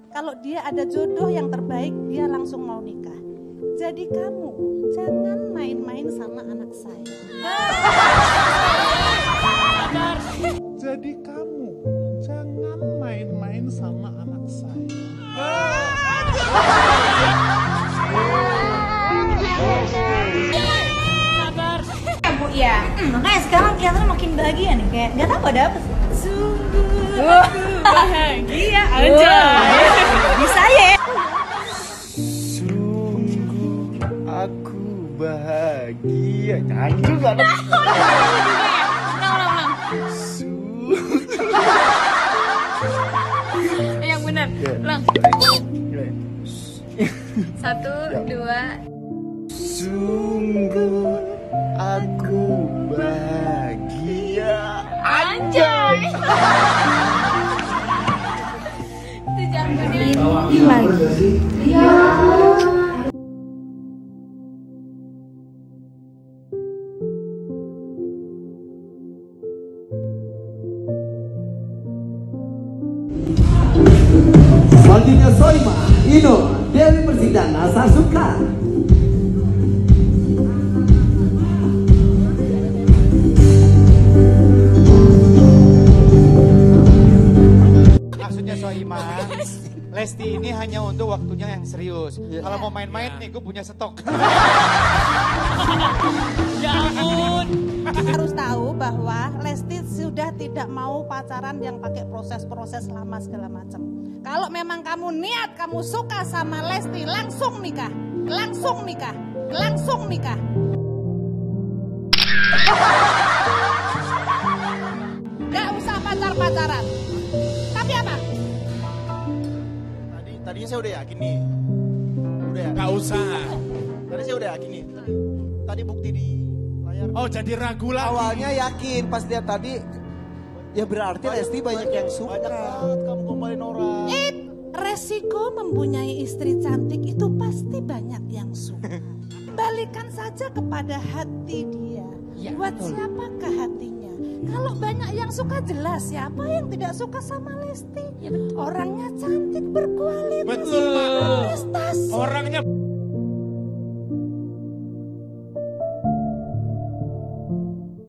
Kalau dia ada jodoh yang terbaik, dia langsung mau nikah. Jadi kamu jangan main-main sama anak saya. Jadi kamu jangan main-main sama anak saya. Bu, ya, makanya sekarang kelihatannya makin bahagia nih, kayak nggak tahu ada apa. Sungguh bahagia aja. Bisa ya? Sungguh aku bahagia. Nyanyi gak ada. Ulang. Yang benar. Ulang. 1, 2. Sungguh aku bahagia. Anjay. Itu jangan lagi. Ya. Selanjutnya Soima, Ino, Dewi Persik dan Sasuka. Maksudnya Soima, Lesti ini hanya untuk waktunya yang serius. Kalau mau main-main nih, gue punya stok. Ya ampun. Harus tahu bahwa Lesti sudah tidak mau pacaran yang pakai proses-proses lama segala macam. Kalau memang kamu niat, kamu suka sama Lesti, langsung nikah. Langsung nikah. Langsung nikah. Gak usah pacar-pacaran. Tapi apa? Tadinya saya udah yakin nih. Udah ya. Gak usah. Tadi saya udah yakin nih. Tadi bukti di layar. Oh, jadi ragu lagi. Awalnya yakin, pas lihat tadi ya berarti Lesti banyak yang suka. Banyak banget kamu gombalin orang. Resiko mempunyai istri cantik itu pasti banyak yang suka. Balikan saja kepada hati dia. Buat siapakah hatinya? Kalau banyak yang suka, jelas siapa yang tidak suka sama Lesti. Orangnya cantik, berkualitas, Betul. prestasi. Orangnya